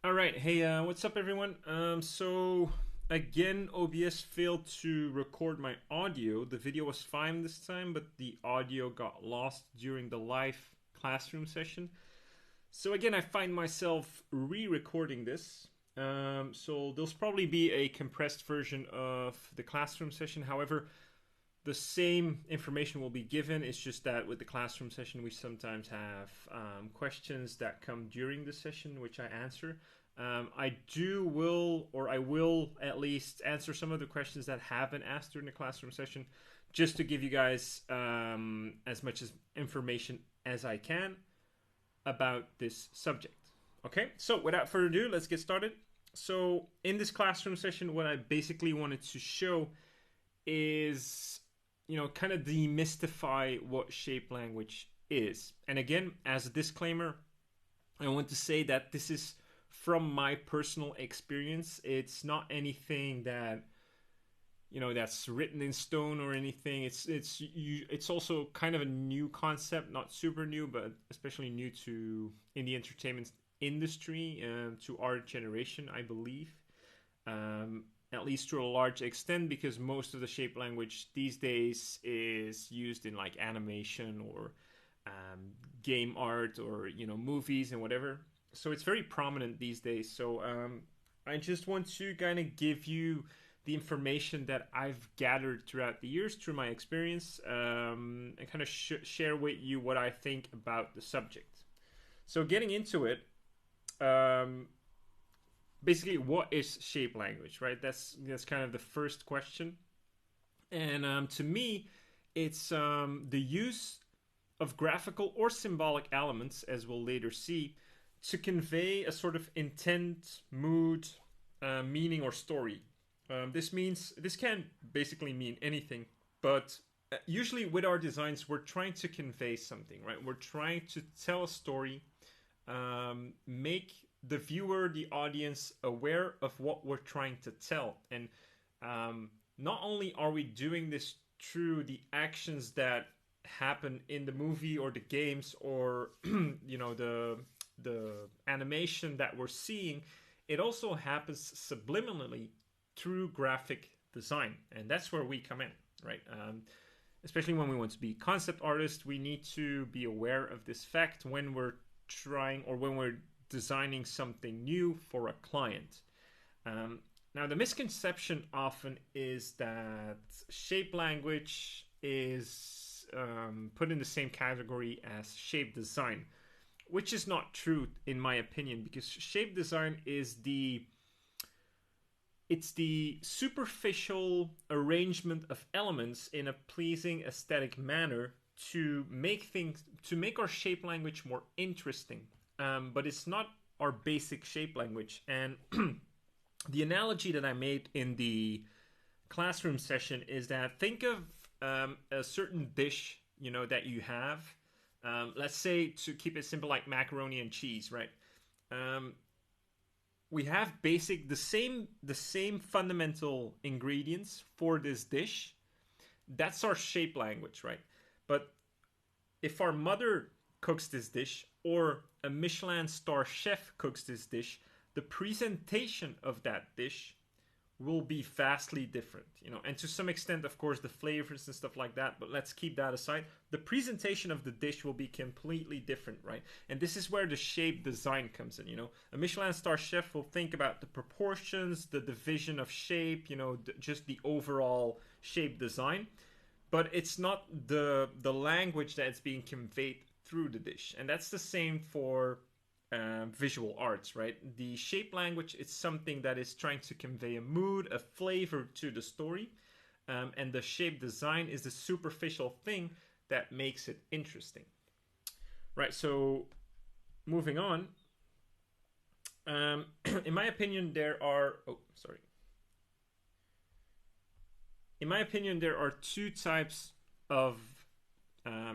All right, hey, what's up, everyone? So again, OBS failed to record my audio. The video was fine this time, but the audio got lost during the live classroom session. So again, I find myself re-recording this. So there'll probably be a compressed version of the classroom session. However, the same information will be given. It's just that with the classroom session, we sometimes have questions that come during the session, which I answer. I will at least answer some of the questions that have been asked during the classroom session, just to give you guys as much information as I can about this subject. Okay, so without further ado, let's get started. So in this classroom session, what I basically wanted to show is, kind of demystify what shape language is. And again, as a disclaimer, I want to say that this is from my personal experience. It's not anything that that's written in stone or anything. It's also kind of a new concept, not super new, but especially new to in the entertainment industry, to our generation, I believe. At least to a large extent, because most of the shape language these days is used in like animation or game art or movies and whatever. So it's very prominent these days. So I just want to kind of give you the information that I've gathered throughout the years through my experience, and kind of share with you what I think about the subject. So getting into it, basically, what is shape language, right? That's kind of the first question. And to me, it's the use of graphical or symbolic elements, as we'll later see, to convey a sort of intent, mood, meaning, or story. This can basically mean anything, but usually with our designs, we're trying to convey something, right? We're trying to tell a story, make the viewer, the audience, aware of what we're trying to tell. And not only are we doing this through the actions that happen in the movie or the games or the animation that we're seeing, it also happens subliminally through graphic design, and that's where we come in, right? Especially when we want to be concept artists, we need to be aware of this fact when we're trying or when we're designing something new for a client. Now, the misconception often is that shape language is put in the same category as shape design, which is not true in my opinion, because shape design is the superficial arrangement of elements in a pleasing aesthetic manner to make our shape language more interesting. But it's not our basic shape language. And the analogy that I made in the classroom session is that think of a certain dish, that you have. Let's say, to keep it simple, like macaroni and cheese, right? We have the same fundamental ingredients for this dish. That's our shape language, right? But if our mother cooks this dish or a Michelin star chef cooks this dish, the presentation of that dish will be vastly different, and to some extent, of course, the flavors and stuff like that, but let's keep that aside. The presentation of the dish will be completely different, right? And this is where the shape design comes in. A Michelin star chef will think about the proportions, the division of shape, just the overall shape design, but it's not the language that's being conveyed through the dish. And that's the same for visual arts, right? The shape language is something that is trying to convey a mood, a flavor to the story, and the shape design is the superficial thing that makes it interesting, right? So moving on, in my opinion, there are two types of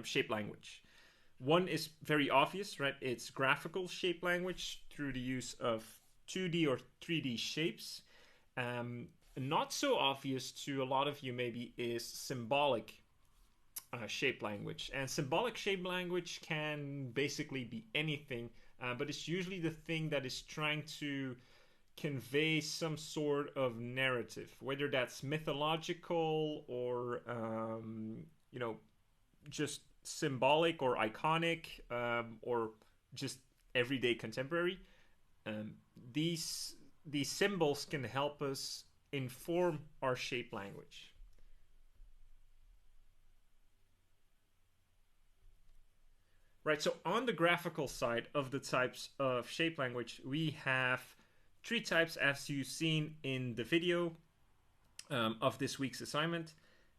shape language. One is very obvious, right? It's graphical shape language through the use of 2D or 3D shapes. Not so obvious to a lot of you maybe is symbolic shape language. And symbolic shape language can basically be anything but it's usually the thing that is trying to convey some sort of narrative, whether that's mythological or just symbolic or iconic, or just everyday contemporary. Um, these these symbols can help us inform our shape language. Right, so on the graphical side of the types of shape language, we have three types as you've seen in the video of this week's assignment.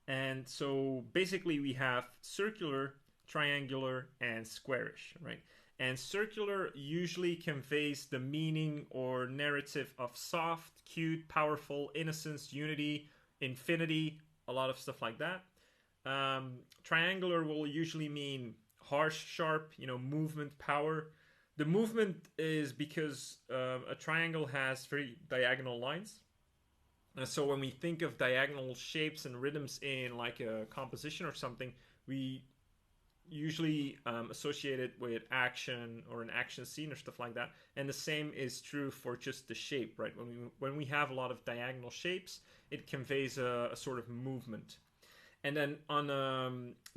And so basically we have circular, triangular, and squarish, right? And circular usually conveys the meaning or narrative of soft, cute, powerful, innocence, unity, infinity, a lot of stuff like that. Triangular will usually mean harsh, sharp, movement, power. The movement is because a triangle has very diagonal lines. And so when we think of diagonal shapes and rhythms in like a composition or something, we usually associate it with action or an action scene or stuff like that. And the same is true for just the shape, right? When we have a lot of diagonal shapes, it conveys a sort of movement. And then on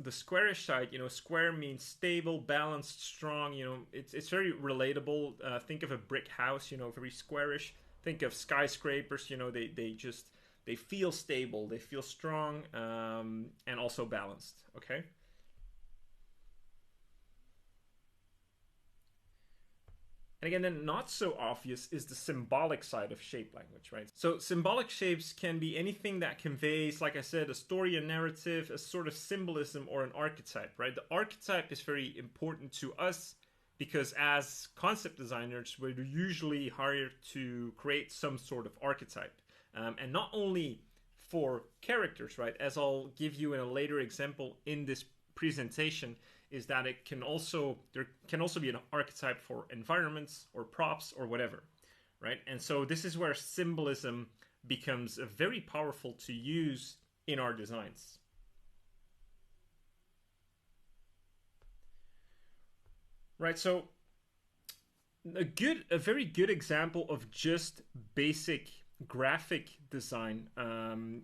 the squarish side, square means stable, balanced, strong. It's very relatable. Think of a brick house, very squarish. Think of skyscrapers. They feel stable, they feel strong, and also balanced. Okay. And again, then not so obvious is the symbolic side of shape language, right? So symbolic shapes can be anything that conveys, like I said, a story, a narrative, a sort of symbolism, or an archetype, right? The archetype is very important to us because as concept designers, we're usually hired to create some sort of archetype. And not only for characters, right? As I'll give you in a later example in this presentation, is that there can also be an archetype for environments or props or whatever, right? And so this is where symbolism becomes very powerful to use in our designs. Right, so a very good example of just basic graphic design,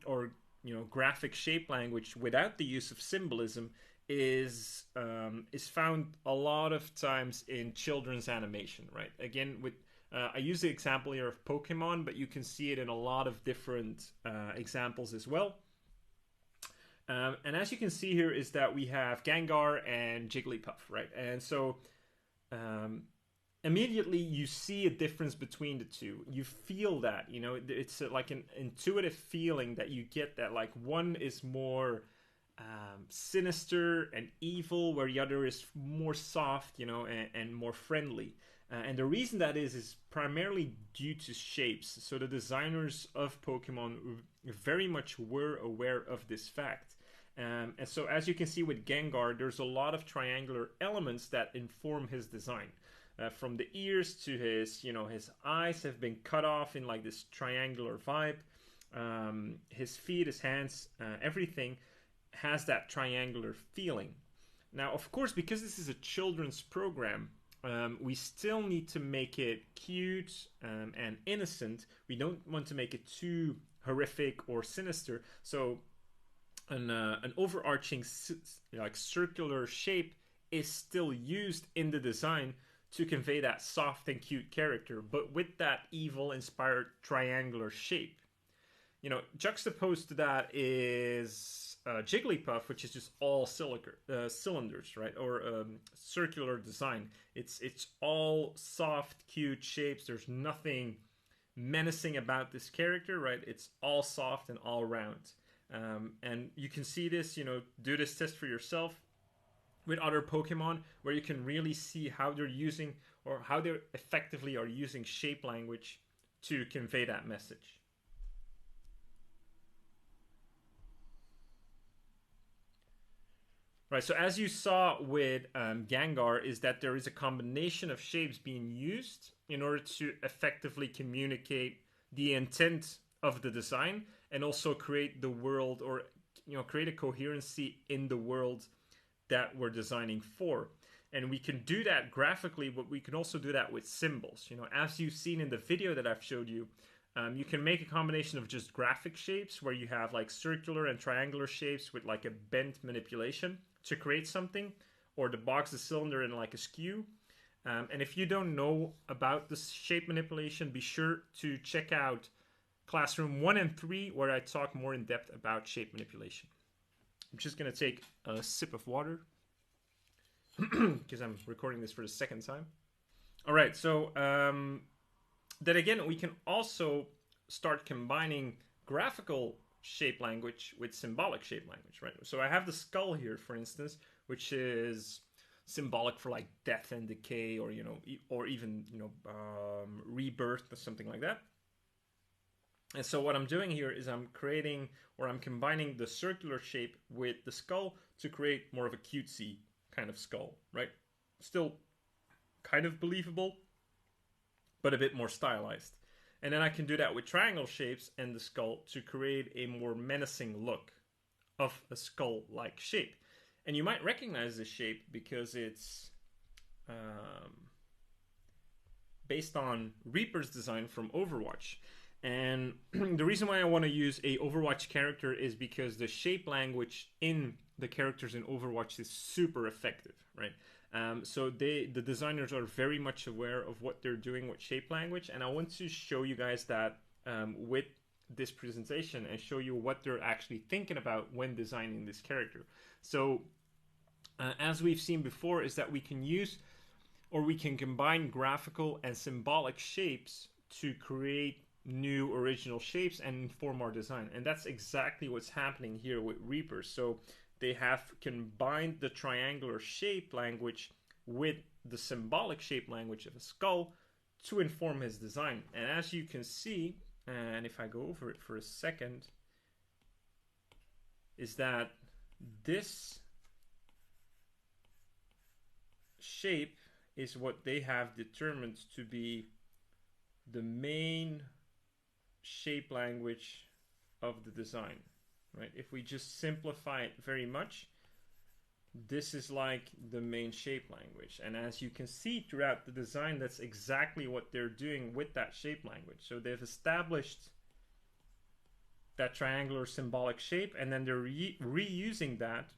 or graphic shape language without the use of symbolism is found a lot of times in children's animation, right? Again, with I use the example here of Pokemon, but you can see it in a lot of different examples as well. And as you can see here is that we have Gengar and Jigglypuff, right? And so immediately you see a difference between the two. You feel that, it's like an intuitive feeling that you get, that like one is more sinister and evil, where the other is more soft, and more friendly. And the reason that is primarily due to shapes. So the designers of Pokemon very much were aware of this fact. And so as you can see with Gengar, there's a lot of triangular elements that inform his design. From the ears to his eyes have been cut off in like this triangular vibe. His feet, his hands, everything has that triangular feeling. Now, of course, because this is a children's program, we still need to make it cute and innocent. We don't want to make it too horrific or sinister. So an overarching like circular shape is still used in the design to convey that soft and cute character, but with that evil inspired triangular shape. Juxtaposed to that is Jigglypuff, which is just all cylinders, right? Or circular design. It's all soft, cute shapes. There's nothing menacing about this character, right? It's all soft and all round. And you can see this, do this test for yourself with other Pokemon, where you can really see how they're using, or how they effectively are using shape language to convey that message. Right, so as you saw with Gengar, is that there is a combination of shapes being used in order to effectively communicate the intent of the design, and also create the world, or create a coherency in the world that we're designing for. And we can do that graphically, but we can also do that with symbols. You know, as you've seen in the video that I've showed you, you can make a combination of just graphic shapes where you have like circular and triangular shapes with like a bent manipulation to create something, or the box, the cylinder, and like a skew. And if you don't know about this shape manipulation, be sure to check out Classroom 1 and 3, where I talk more in depth about shape manipulation. I'm just going to take a sip of water because I'm recording this for the second time. All right, so then again, we can also start combining graphical shape language with symbolic shape language, right? So I have the skull here, for instance, which is symbolic for like death and decay, or you know, or even rebirth or something like that. And so what I'm doing here is I'm creating, or I'm combining the circular shape with the skull to create more of a cutesy kind of skull, right? Still kind of believable, but a bit more stylized. And then I can do that with triangle shapes and the skull to create a more menacing look of a skull-like shape. And you might recognize this shape because it's based on Reaper's design from Overwatch. And the reason why I want to use a Overwatch character is because the shape language in the characters in Overwatch is super effective, right? So the designers are very much aware of what they're doing with shape language, and I want to show you guys that with this presentation and show you what they're actually thinking about when designing this character. So as we've seen before, is that we can use, or we can combine graphical and symbolic shapes to create new original shapes and inform our design. And that's exactly what's happening here with Reaper. So they have combined the triangular shape language with the symbolic shape language of a skull to inform his design. And as you can see, and if I go over it for a second, is that this shape is what they have determined to be the main shape language of the design, right? If we just simplify it very much, this is like the main shape language. And as you can see throughout the design, that's exactly what they're doing with that shape language. So they've established that triangular symbolic shape, and then they're reusing that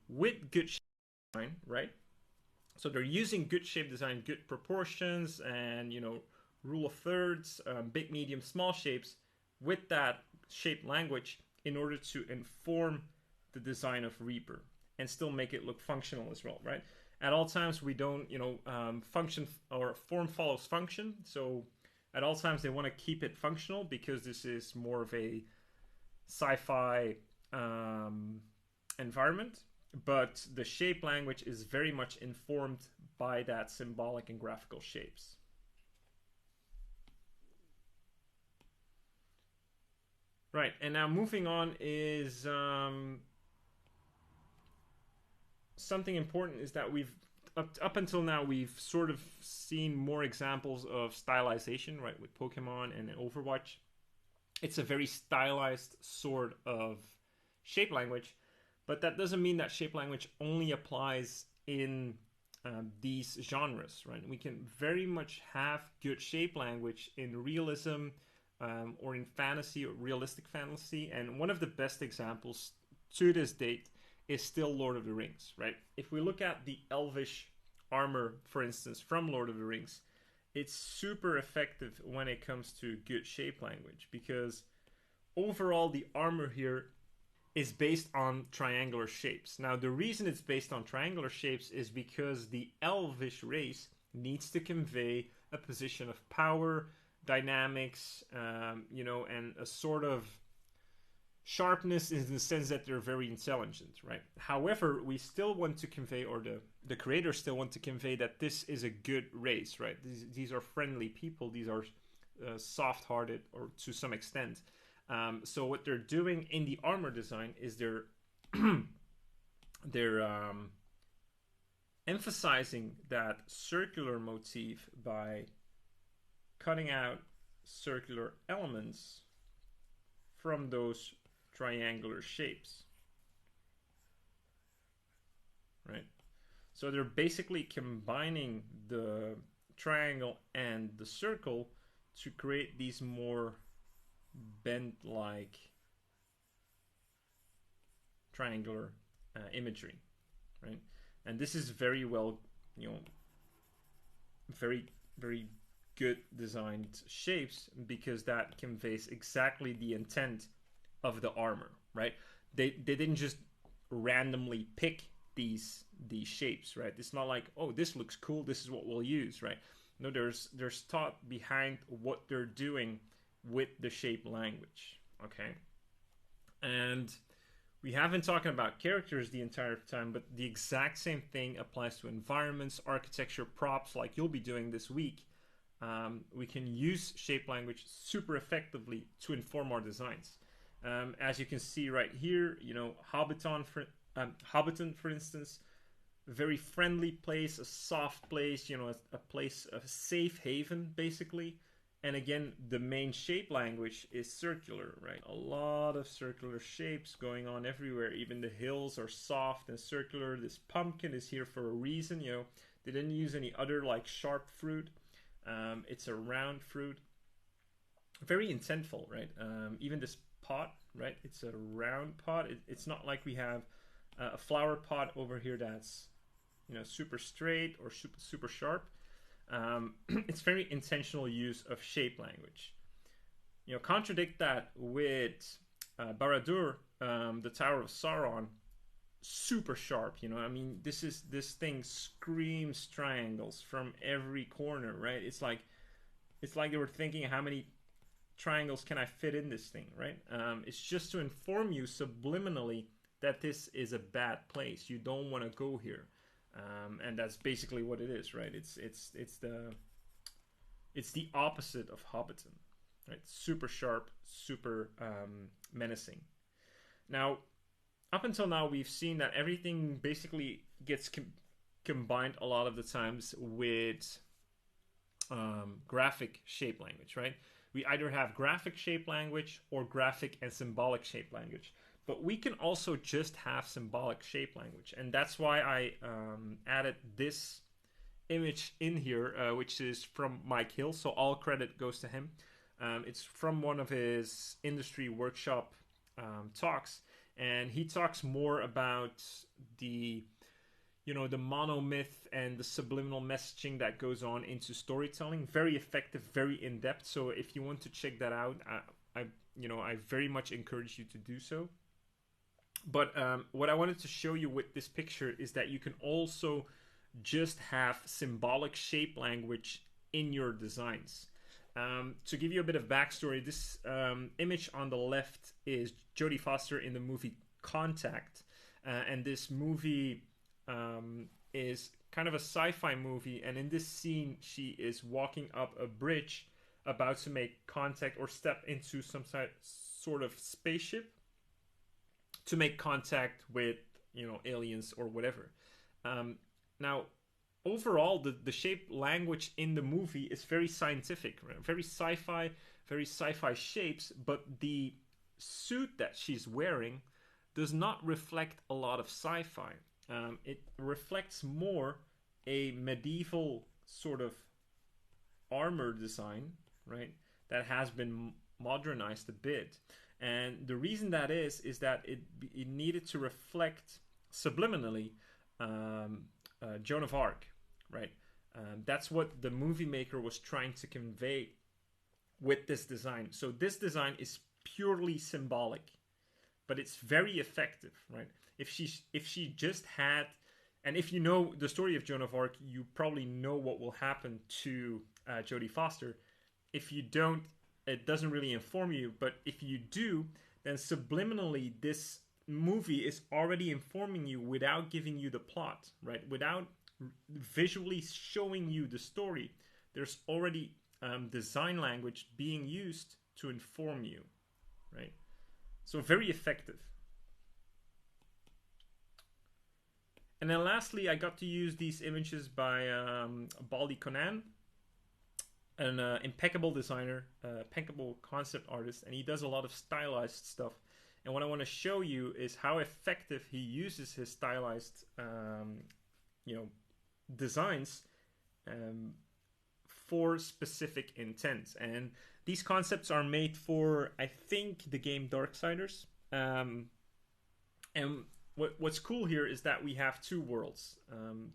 with good shape design, right? So they're using good shape design, good proportions, and rule of thirds, big, medium, small shapes with that shape language in order to inform the design of Reaper and still make it look functional as well, right? At all times, we don't, function or form follows function. So at all times, they want to keep it functional because this is more of a sci-fi environment. But the shape language is very much informed by that symbolic and graphical shapes. Right, and now moving on is something important is that we've up until now we've sort of seen more examples of stylization, right, with Pokemon and Overwatch. It's a very stylized sort of shape language, but that doesn't mean that shape language only applies in these genres, right? We can very much have good shape language in realism, or in fantasy or realistic fantasy. And one of the best examples to this date is still Lord of the Rings, right? If we look at the elvish armor, for instance, from Lord of the Rings, it's super effective when it comes to good shape language, because overall the armor here is based on triangular shapes. Now, the reason it's based on triangular shapes is because the elvish race needs to convey a position of power, dynamics, and a sort of sharpness in the sense that they're very intelligent, right? However, we still want to convey, or the creators still want to convey, that this is a good race, right? These are friendly people. These are soft-hearted, or to some extent. So what they're doing in the armor design is they're emphasizing that circular motif by cutting out circular elements from those triangular shapes, right? So they're basically combining the triangle and the circle to create these more bent-like triangular imagery, right? And this is very well, very, very good designed shapes, because that conveys exactly the intent of the armor, right? They didn't just randomly pick these shapes, right? It's not like, oh, this looks cool, this is what we'll use, right? No, there's thought behind what they're doing with the shape language, okay? And we have been talking about characters the entire time, but the exact same thing applies to environments, architecture, props, like you'll be doing this week. We can use shape language super effectively to inform our designs. As you can see right here, Hobbiton, for instance, a very friendly place, a soft place, a place, a safe haven, basically. And again, the main shape language is circular, right? A lot of circular shapes going on everywhere. Even the hills are soft and circular. This pumpkin is here for a reason, They didn't use any other like sharp fruit. It's a round fruit. Very intentful, right? Even this pot, right? It's a round pot. It's not like we have a flower pot over here that's, super straight or super sharp. It's very intentional use of shape language. Contradict that with Barad-dûr, the Tower of Sauron, super sharp. This thing screams triangles from every corner, right? It's like they were thinking, how many triangles can I fit in this thing, right? It's just to inform you subliminally that this is a bad place. You don't want to go here. And that's basically what it is, right? It's the opposite of Hobbiton, right? Super sharp, super menacing. Now, up until now, we've seen that everything basically gets combined a lot of the times with graphic shape language, right? We either have graphic shape language or graphic and symbolic shape language. But we can also just have symbolic shape language. And that's why I added this image in here, which is from Mike Hill. So all credit goes to him. It's from one of his industry workshop talks. And he talks more about the monomyth and the subliminal messaging that goes on into storytelling. Very effective, very in-depth. So if you want to check that out, I very much encourage you to do so. But what I wanted to show you with this picture is that you can also just have symbolic shape language in your designs. To give you a bit of backstory, this image on the left is Jodie Foster in the movie Contact. And this movie is kind of a sci-fi movie. And in this scene, she is walking up a bridge about to make contact or step into some sort of spaceship to make contact with aliens or whatever. Now, overall, the shape language in the movie is very scientific, right? Very sci-fi shapes, but the suit that she's wearing does not reflect a lot of sci-fi. It reflects more a medieval sort of armor design, right? That has been modernized a bit. And the reason that is that it needed to reflect subliminally Joan of Arc, right? That's what the movie maker was trying to convey with this design. So this design is purely symbolic, but it's very effective, right? If she just had, and if you know the story of Joan of Arc, you probably know what will happen to Jodie Foster. If you don't, it doesn't really inform you, but if you do, then subliminally this movie is already informing you without giving you the plot, right? Without visually showing you the story, there's already design language being used to inform you, right? So very effective. And then lastly, I got to use these images by Baldi Conan, an impeccable designer, impeccable concept artist, and he does a lot of stylized stuff. And what I want to show you is how effective he uses his stylized, designs um, for specific intents. And these concepts are made for, I think, the game Darksiders. And what's cool here is that we have two worlds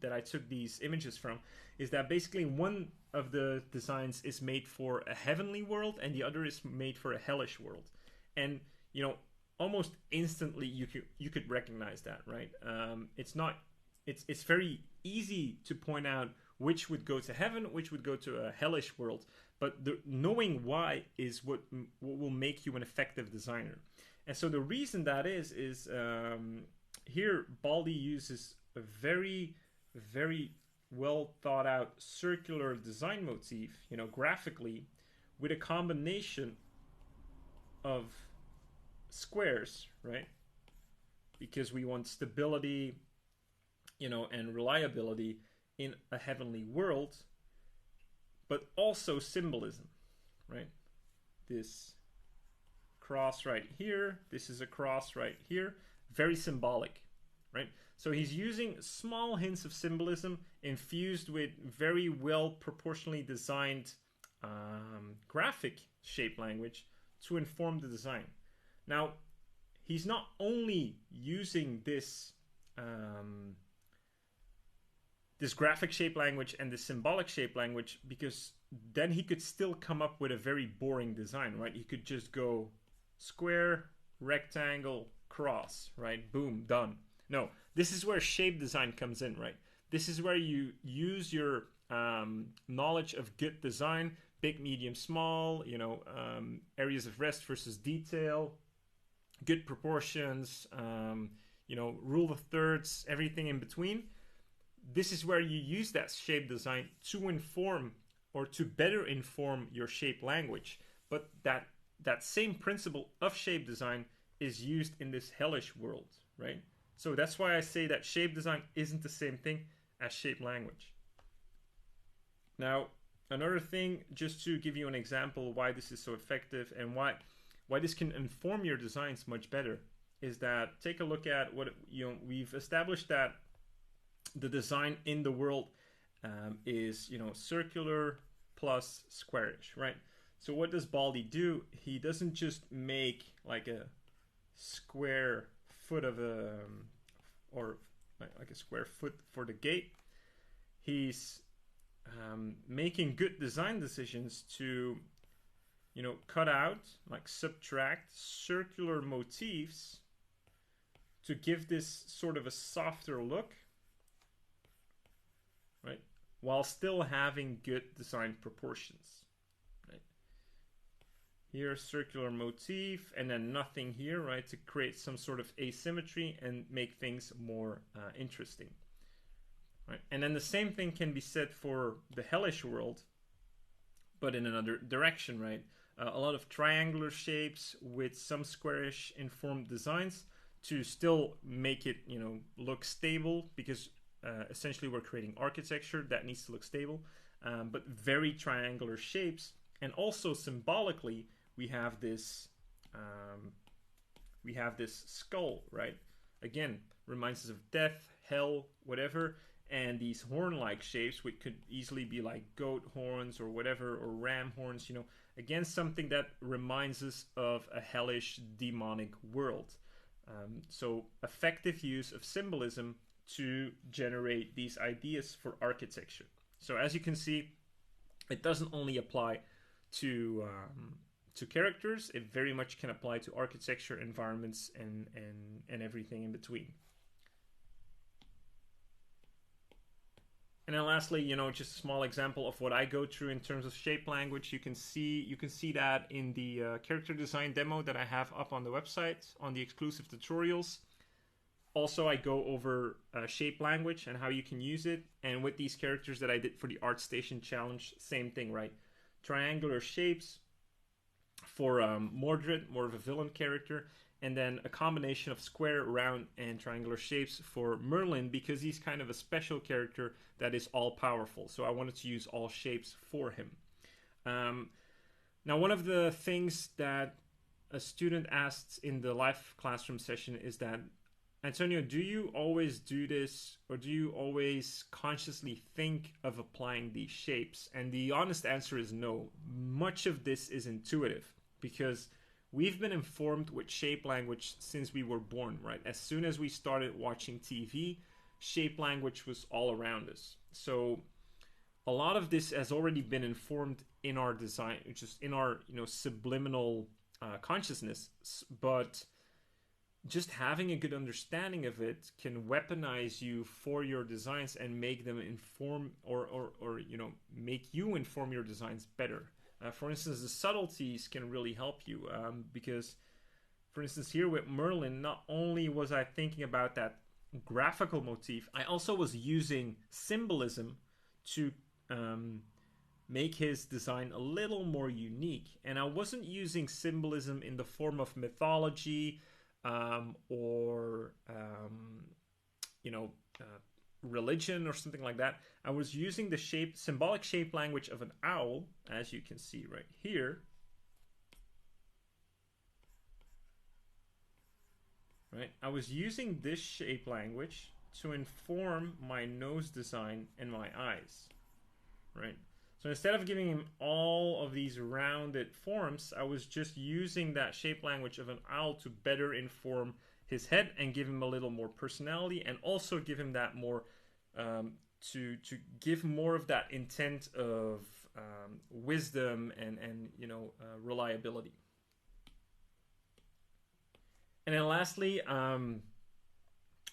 that I took these images from. Is that basically one of the designs is made for a heavenly world and the other is made for a hellish world. And almost instantly you could recognize that, right? It's not it's very easy to point out which would go to heaven, which would go to a hellish world. But knowing why is what will make you an effective designer. And so the reason that is here Baldi uses a very, very well thought out circular design motif, graphically, with a combination of squares, right? Because we want stability, and reliability in a heavenly world, but also symbolism, right? This cross right here, this is a cross right here, very symbolic, right? So he's using small hints of symbolism infused with very well proportionally designed graphic shape language to inform the design. Now, he's not only using this this graphic shape language and the symbolic shape language, because then he could still come up with a very boring design, right? He could just go square, rectangle, cross, right? Boom, done. No, this is where shape design comes in, right? This is where you use your knowledge of good design, big, medium, small, areas of rest versus detail, good proportions, rule of thirds, everything in between. This is where you use that shape design to inform or to better inform your shape language. But that same principle of shape design is used in this hellish world, right? So that's why I say that shape design isn't the same thing as shape language. Now, another thing, just to give you an example why this is so effective and why this can inform your designs much better, is that take a look at what we've established that the design in the world is circular plus squarish, right? So what does Baldi do? He doesn't just make like a square foot of or like a square foot for the gate. He's making good design decisions to cut out, like subtract circular motifs to give this sort of a softer look, right? While still having good design proportions, right? Here, circular motif, and then nothing here, right? To create some sort of asymmetry and make things more interesting, right? And then the same thing can be said for the hellish world, but in another direction, right? A lot of triangular shapes with some squarish informed designs to still make it, look stable, because essentially we're creating architecture that needs to look stable, but very triangular shapes. And also symbolically, we have this skull, right? Again, reminds us of death, hell, whatever. And these horn-like shapes, which could easily be like goat horns or whatever, or ram horns, again, something that reminds us of a hellish, demonic world. So effective use of symbolism to generate these ideas for architecture. So as you can see, it doesn't only apply to characters, it very much can apply to architecture, environments, and everything in between. And then lastly, just a small example of what I go through in terms of shape language. You can see that in the character design demo that I have up on the website on the exclusive tutorials. Also, I go over shape language and how you can use it. And with these characters that I did for the ArtStation challenge, same thing, right? Triangular shapes for Mordred, more of a villain character. And then a combination of square, round, and triangular shapes for Merlin, because he's kind of a special character that is all-powerful. So I wanted to use all shapes for him. Now, one of the things that a student asked in the live classroom session is that Antonio, do you always do this, or do you always consciously think of applying these shapes? And the honest answer is no. Much of this is intuitive because we've been informed with shape language since we were born, right? As soon as we started watching TV, shape language was all around us. So a lot of this has already been informed in our design, just in our subliminal consciousness. But just having a good understanding of it can weaponize you for your designs and make them inform or make you inform your designs better. For instance, the subtleties can really help you because, for instance, here with Merlin, not only was I thinking about that graphical motif, I also was using symbolism to make his design a little more unique. And I wasn't using symbolism in the form of mythology or you know religion or something like that. I was using the symbolic shape language of an owl, as you can see right here. Right, I was using this shape language to inform my nose design and my eyes. Right, so instead of giving him all of these rounded forms, I was just using that shape language of an owl to better inform his head and give him a little more personality, and also give him that more to give more of that intent of wisdom and reliability. And then lastly,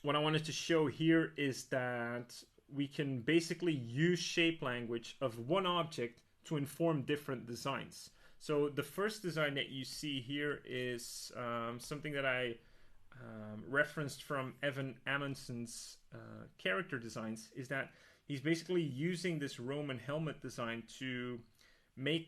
what I wanted to show here is that we can basically use shape language of one object to inform different designs. So the first design that you see here is something that I referenced from Evan Amundsen's character designs, is that he's basically using this Roman helmet design to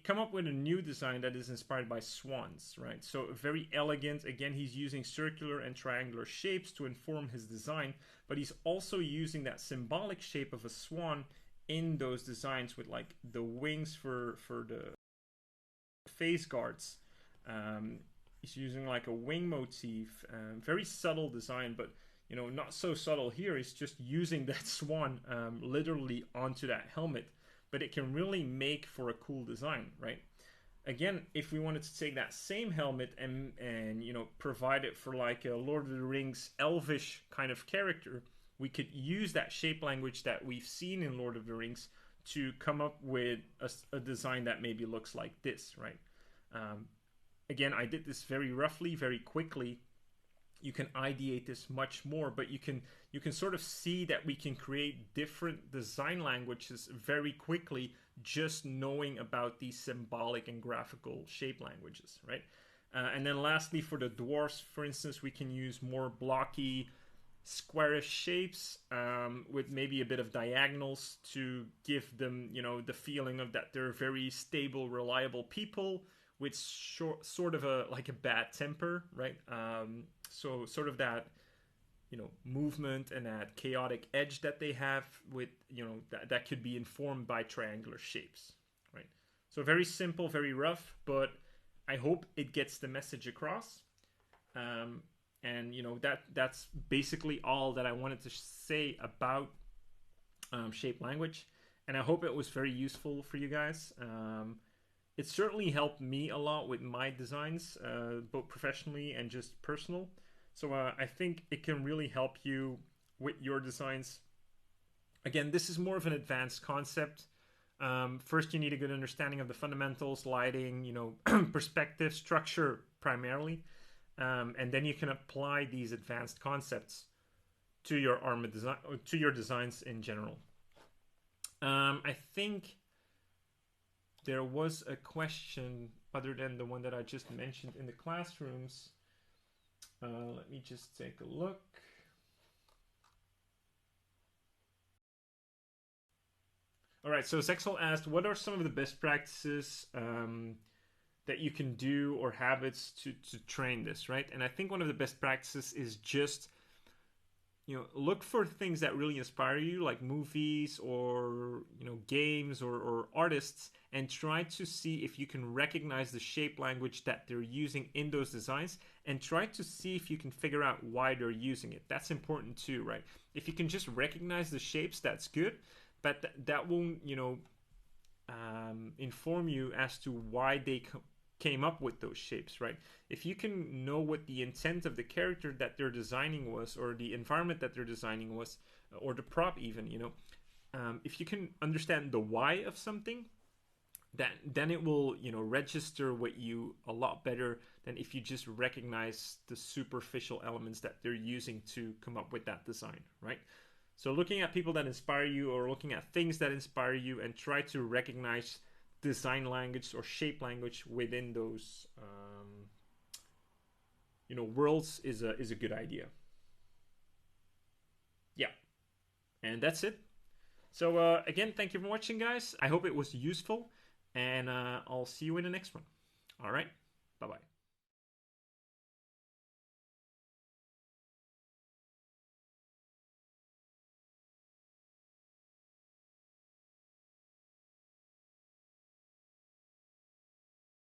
come up with a new design that is inspired by swans, right? So very elegant. Again, he's using circular and triangular shapes to inform his design, but he's also using that symbolic shape of a swan in those designs with like the wings for the face guards. He's using like a wing motif, very subtle design, but not so subtle here. He's just using that swan literally onto that helmet, but it can really make for a cool design, right? Again, if we wanted to take that same helmet and provide it for like a Lord of the Rings elvish kind of character, we could use that shape language that we've seen in Lord of the Rings to come up with a design that maybe looks like this, right? Again, I did this very roughly, very quickly. You can ideate this much more, but you can sort of see that we can create different design languages very quickly just knowing about these symbolic and graphical shape languages, right? And then lastly, for the dwarfs, for instance, we can use more blocky, squarish shapes with maybe a bit of diagonals to give them, the feeling of that they're very stable, reliable people with sort of a bad temper, right? So sort of that movement and that chaotic edge that they have with that could be informed by triangular shapes, right? So very simple, very rough, but I hope it gets the message across. And that's basically all that I wanted to say about shape language, and I hope it was very useful for you guys. It certainly helped me a lot with my designs, both professionally and just personal. So I think it can really help you with your designs. Again, this is more of an advanced concept. First, you need a good understanding of the fundamentals, lighting, perspective, structure primarily. And then you can apply these advanced concepts to your Arma design, to your designs in general. I think there was a question other than the one that I just mentioned in the classrooms. Let me just take a look. All right, so Sexual asked, what are some of the best practices that you can do or habits to train this, right? And I think one of the best practices is just, look for things that really inspire you, like movies or, games or artists, and try to see if you can recognize the shape language that they're using in those designs, and try to see if you can figure out why they're using it. That's important too, right? If you can just recognize the shapes, that's good, but that won't, inform you as to why they came up with those shapes, right? If you can know what the intent of the character that they're designing was, or the environment that they're designing was, or the prop even, if you can understand the why of something, then it will, register with you a lot better than if you just recognize the superficial elements that they're using to come up with that design, right? So looking at people that inspire you, or looking at things that inspire you, and try to recognize design language or shape language within those worlds is a good idea. Yeah, and that's it. So again, thank you for watching, guys. I hope it was useful, and I'll see you in the next one. All right, bye bye.